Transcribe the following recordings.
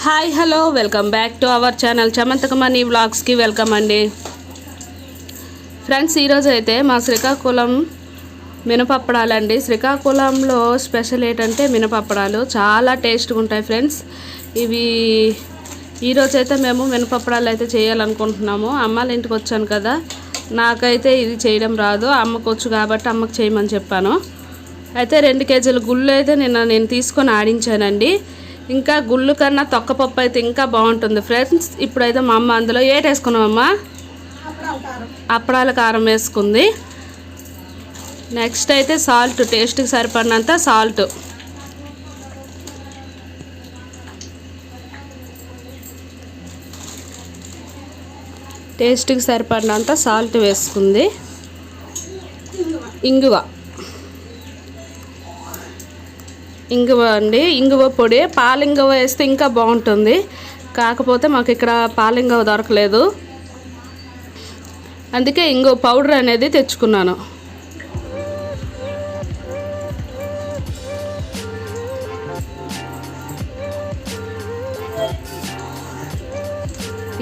Hi hello welcome back to our channel Chamantakamani వ్లాగ్స్కి welcome అండి. Friends, ఈరోజు అయితే మా శ్రీకాకుళం మినపప్పడాలండి. శ్రీకాకుళంలో స్పెషల్ ఏంటంటే మినపప్పడాలు చాలా టేస్ట్గా ఉంటాయి ఫ్రెండ్స్. ఇవి ఈరోజు అయితే మేము మినపప్పడాలు అయితే చేయాలనుకుంటున్నాము. అమ్మాళ్ళ ఇంటికి వచ్చాను కదా, నాకైతే ఇది చేయడం రాదు, అమ్మకు వచ్చు కాబట్టి అమ్మకు చేయమని చెప్పాను. అయితే 2 కేజీల గుళ్ళు అయితే నేను తీసుకొని ఆడించానండి. ఇంకా గుళ్ళు కన్నా తొక్కపప్పు అయితే ఇంకా బాగుంటుంది ఫ్రెండ్స్. ఇప్పుడైతే మా అమ్మ అందులో ఏటి వేసుకున్నామమ్మా, అప్పడాల కారం వేసుకుంది. నెక్స్ట్ అయితే సాల్ట్, టేస్ట్కి సరిపడినంత సాల్ట్. టేస్ట్కి సరిపడినంత సాల్ట్ వేసుకుంది. ఇంగువ అండి, ఇంగువ పొడి. పాలింగువ వేస్తే ఇంకా బాగుంటుంది, కాకపోతే మాకు ఇక్కడ పాలింగువ దొరకలేదు, అందుకే ఇంగువ పౌడర్ అనేది తెచ్చుకున్నాను.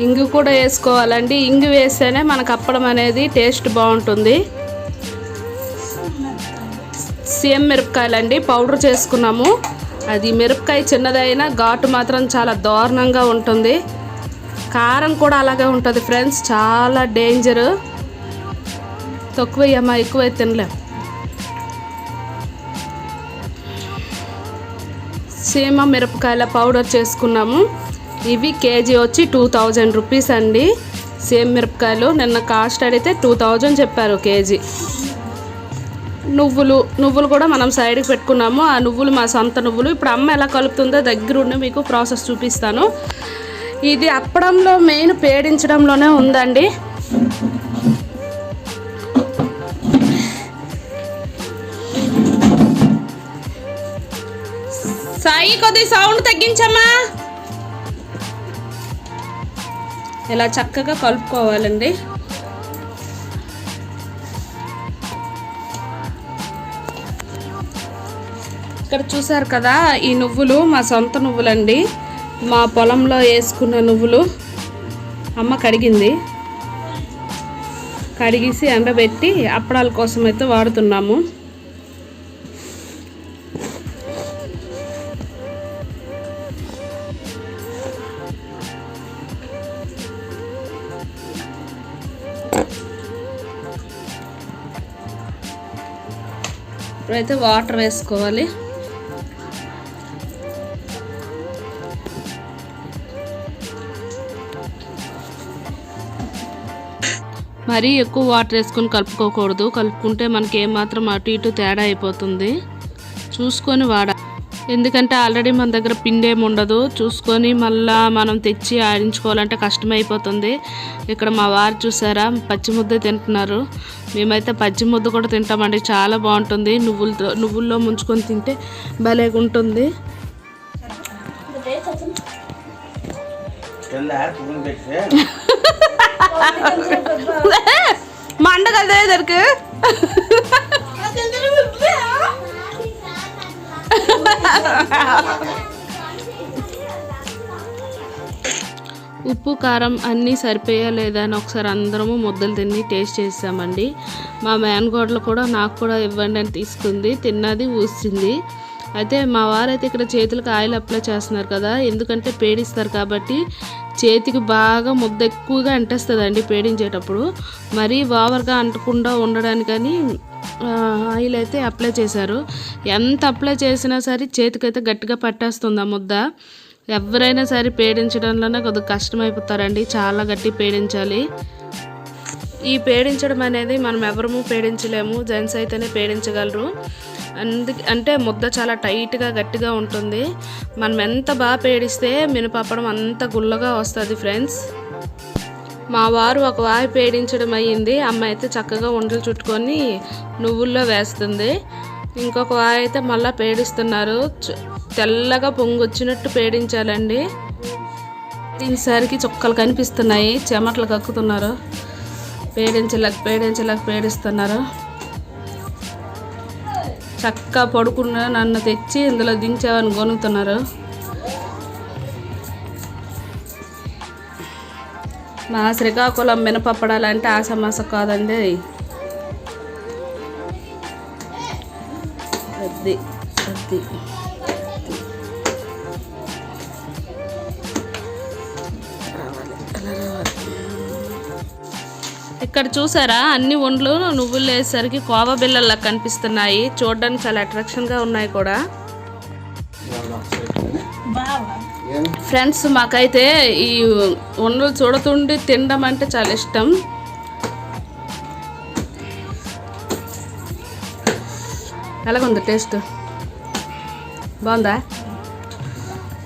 ఇంగు కూడా వేసుకోవాలండి. ఇంగు వేస్తేనే మనకు అప్పడం అనేది టేస్ట్ బాగుంటుంది. సేమ్ మిరపకాయలండి, పౌడర్ చేసుకున్నాము. అది మిరపకాయ చిన్నదైనా ఘాటు మాత్రం చాలా దారుణంగా ఉంటుంది. కారం కూడా అలాగే ఉంటుంది ఫ్రెండ్స్, చాలా డేంజరు. తక్కువయ్యమ్మా, ఎక్కువ తినలేం. సీమ మిరపకాయల పౌడర్ చేసుకున్నాము. ఇవి కేజీ వచ్చి 2000 రూపీస్ అండి. సేమ్ మిరపకాయలు నిన్న కాస్ట్ అడిగితే 2000 చెప్పారు కేజీ. నువ్వులు కూడా మనం సైడ్కి పెట్టుకున్నాము. ఆ నువ్వులు మా సొంత నువ్వులు. ఇప్పుడు అమ్మ ఎలా కలుపుతుందో దగ్గరుండి మీకు ప్రాసెస్ చూపిస్తాను. ఇది అప్పడంలో మెయిన్ పేడించడంలోనే ఉందండి. సాయి కొద్ది సౌండ్ తగ్గించమ్మా. ఇలా చక్కగా కలుపుకోవాలండి. ఇక్కడ చూసారు కదా, ఈ నువ్వులు మా సొంత నువ్వులండి. మా పొలంలో వేసుకున్న నువ్వులు. అమ్మ కడిగేసి ఎండబెట్టి అప్పడాల కోసం అయితే వాడుతున్నాము. ఇప్పుడైతే వాటర్ వేసుకోవాలి. మరీ ఎక్కువ వాటర్ వేసుకొని కలుపుకోకూడదు. కలుపుకుంటే మనకి ఏమాత్రం అటు ఇటు తేడా అయిపోతుంది. చూసుకొని ఎందుకంటే ఆల్రెడీ మన దగ్గర పిండి ఏమి ఉండదు. చూసుకొని మళ్ళీ మనం తెచ్చి ఆడించుకోవాలంటే కష్టమైపోతుంది. ఇక్కడ మా వారు చూసారా, పచ్చి ముద్ద తింటున్నారు. మేమైతే పచ్చి ముద్ద కూడా తింటామండి, చాలా బాగుంటుంది. నువ్వుల్లో ముంచుకొని తింటే భలేగా ఉంటుంది. మండ కదా ఇద్దరికి. ఉప్పు కారం అన్నీ సరిపోయా లేదా అని ఒకసారి అందరము ముద్దలు తిని టేస్ట్ చేసామండి. మా మేనగోడలు కూడా నాకు కూడా ఇవ్వండి అని తీసుకుంది, తిన్నది, ఊసింది. అయితే మా వారైతే ఇక్కడ చేతులకు ఆయిల్ అప్లై చేస్తున్నారు కదా, ఎందుకంటే పేడిస్తారు కాబట్టి చేతికి బాగా ముద్ద ఎక్కువగా అంటేస్తుందండి పేడించేటప్పుడు. మరీ ఓవర్గా అంటకుండా ఉండడానికని ఆయిల్ అయితే అప్లై చేశారు. ఎంత అప్లై చేసినా సరే చేతికైతే గట్టిగా పట్టేస్తుంది ఆ ముద్ద. ఎవరైనా సరే పేడించడంలోనే కొద్దిగా కష్టమైపోతారండి, చాలా గట్టి పేడించాలి. ఈ పేడించడం అనేది మనం ఎవరము పేడించలేము, జెంట్స్ అయితేనే పేడించగలరు. అంటే ముద్ద చాలా టైట్గా గట్టిగా ఉంటుంది. మనం ఎంత బాగా పేడిస్తే మినపప్పడం అంత గుల్లగా వస్తుంది ఫ్రెండ్స్. మా వారు ఒక వాయి పేడించడం అయ్యింది. అమ్మ అయితే చక్కగా ఉండలు చుట్టుకొని నువ్వుల్లో వేస్తుంది. ఇంకొక వాయి అయితే మళ్ళీ పేడిస్తున్నారు. తెల్లగా పొంగొచ్చినట్టు పేడించాలండి. దీనిసరికి చుక్కలు కనిపిస్తున్నాయి, చెమటలు కక్కుతున్నారు. పేడిస్తున్నారు. చక్కగా పడుకున్న నన్ను తెచ్చి ఇందులో దించావని గొనుగుతున్నారు. మా శ్రీకాకుళం మినపప్పడాలంటే ఆసమాస కాదండి. అది అది ఇక్కడ చూసారా అన్ని వండ్లు నువ్వులు వేసేసరికి కోవా బిళ్ళల్లా కనిపిస్తున్నాయి. చూడడానికి చాలా అట్రాక్షన్గా ఉన్నాయి కూడా. ఫ్రెండ్స్ మాకైతే ఈ వండ్లు చూడుతుండి తినడం అంటే చాలా ఇష్టం. ఎలాగుంది టేస్ట్? బాగుందా?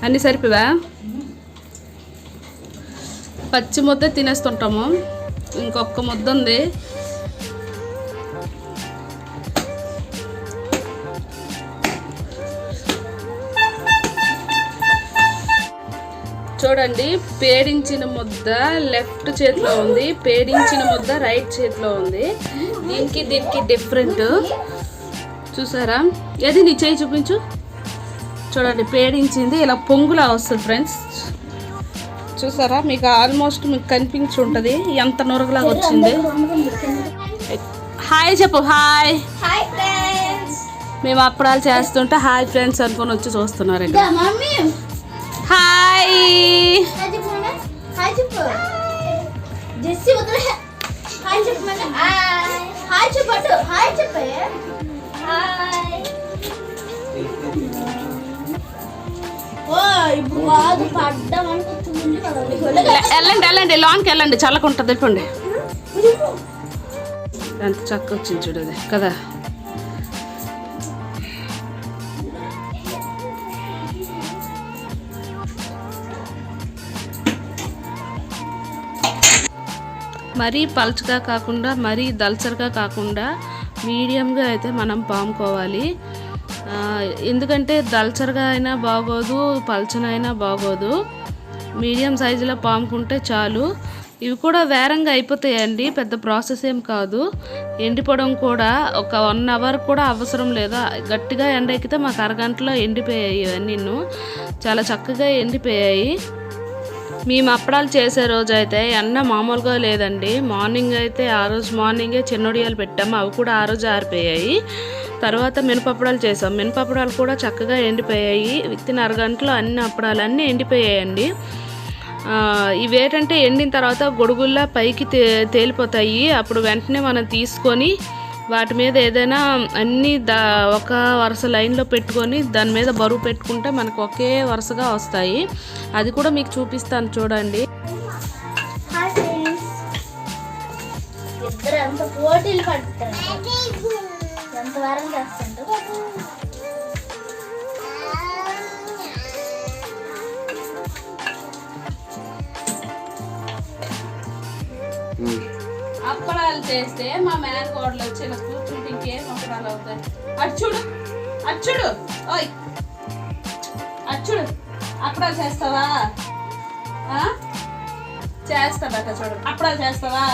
అన్నీ సరిపోవా? పచ్చి ముద్ద తినేస్తుంటాము, ఇంకొక ముద్ద ఉంది. చూడండి, పేడించిన ముద్ద లెఫ్ట్ చేతిలో ఉంది, పేడించిన ముద్ద రైట్ చేతిలో ఉంది. దీనికి డిఫరెంట్ చూసారా? ఏది నీ చేయి చూపించు. చూడండి, పేడించింది ఇలా పొంగులా వస్తుంది ఫ్రెండ్స్. చూసారా? మీకు ఆల్మోస్ట్ మీకు కనిపించి ఉంటుంది ఎంత నురగలాగా వచ్చింది. హాయ్ చెప్పు. హాయ్ మేము అప్పడాలు చేస్తుంటే హాయ్ ఫ్రెండ్స్ అనుకొని వచ్చి చూస్తున్నారండి. హాయ్ వెళ్ళండి లాన్కి వెళ్ళండి, చల్లకుంటుంది. ఇప్పండి ఎంత చక్కగా వచ్చింది చూడది కదా. మరీ పల్చగా కాకుండా మరీ దల్చరగా కాకుండా మీడియంగా అయితే మనం పాముకోవాలి. ఎందుకంటే దల్చరగా అయినా బాగోదు, పల్చనైనా బాగోదు. మీడియం సైజులో పాముకుంటే చాలు. ఇవి కూడా వేరంగా అయిపోతాయండి, పెద్ద ప్రాసెస్ ఏం కాదు. ఎండిపోవడం కూడా ఒక 1 అవర్ కూడా అవసరం లేదు. గట్టిగా ఎండ ఎక్కితే మాకు అరగంటలో ఎండిపోయాయి. ఇవన్నీ చాలా చక్కగా ఎండిపోయాయి. మేము అప్పడాలు చేసే రోజు అయితే ఎండ మామూలుగా లేదండి. మార్నింగ్ అయితే ఆ రోజు మార్నింగే చిన్నొడియాలు పెట్టాము, అవి కూడా ఆ రోజు ఆరిపోయాయి. తర్వాత మినపప్పడాలు చేసాం, మినపప్పడాలు కూడా చక్కగా ఎండిపోయాయి. విత్తిన అరగంటలో అన్ని అప్పడాలన్నీ ఎండిపోయాయండి. ఇవేంటంటే ఎండిన తర్వాత గొడుగుల్లా పైకి తేలిపోతాయి. అప్పుడు వెంటనే మనం తీసుకొని వాటి మీద ఏదైనా అన్నీ ఒక వరుస లైన్లో పెట్టుకొని దాని మీద బరువు పెట్టుకుంటే మనకు ఒకే వరుసగా వస్తాయి. అది కూడా మీకు చూపిస్తాను చూడండి. అప్పడాలు చేస్తే మా మేనకోడలు వచ్చి ఇలా కూర్చుంటే ఇంకేం అప్పడాలు అవుతాయి. అచ్చుడు అచ్చుడు ఓయ్ అచ్చుడు అప్పడాలు చేస్తావా? చేస్తాడట చూడు. అప్పడాలు చేస్తావా?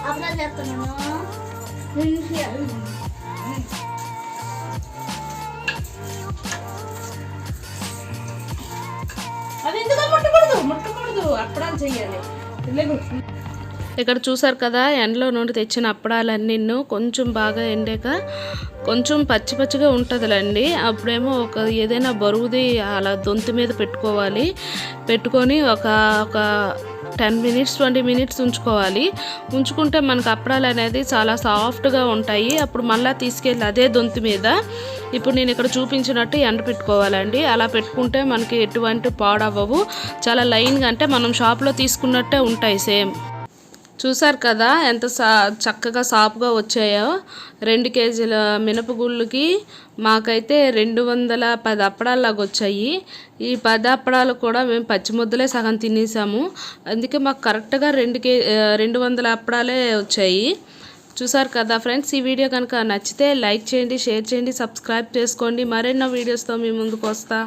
అప్పడాలు చేస్తున్నాను. అది ఎందుకు ముట్టకూడదు అప్పడాలు చెయ్యాలి. ఇక్కడ చూసారు కదా, ఎండలో నుండి తెచ్చిన అప్పడాలన్నీ కొంచెం బాగా ఎండాక కొంచెం పచ్చి పచ్చిగా ఉంటుందిలేండి. అప్పుడేమో ఏదైనా బరువుది అలా దొంతి మీద పెట్టుకోవాలి. పెట్టుకొని ఒక 10 minutes 20 minutes ఉంచుకోవాలి. ఉంచుకుంటే మనకు అప్పడాలు అనేది చాలా సాఫ్ట్గా ఉంటాయి. అప్పుడు మళ్ళీ తీసుకెళ్ళి అదే దొంతి మీద ఇప్పుడు నేను ఇక్కడ చూపించినట్టు ఎండ పెట్టుకోవాలండి. అలా పెట్టుకుంటే మనకి ఎటువంటి పాడవ్వవు. చాలా లైన్గా అంటే మనం షాప్లో తీసుకున్నట్టే ఉంటాయి సేమ్. చూసారు కదా ఎంత చక్కగా సాఫ్గా వచ్చాయో. 2 kg మినపగుళ్ళకి మాకైతే 210 అప్పడాల్లాగా వచ్చాయి. ఈ 10 అప్పడాలు కూడా మేము పచ్చి ముద్దలే సగం తినేసాము. అందుకే మాకు కరెక్ట్గా 200 అప్పడాలే వచ్చాయి. చూసారు కదా ఫ్రెండ్స్, ఈ వీడియో కనుక నచ్చితే లైక్ చేయండి, షేర్ చేయండి, సబ్స్క్రైబ్ చేసుకోండి. మరెన్నో వీడియోస్తో మీ ముందుకు వస్తా.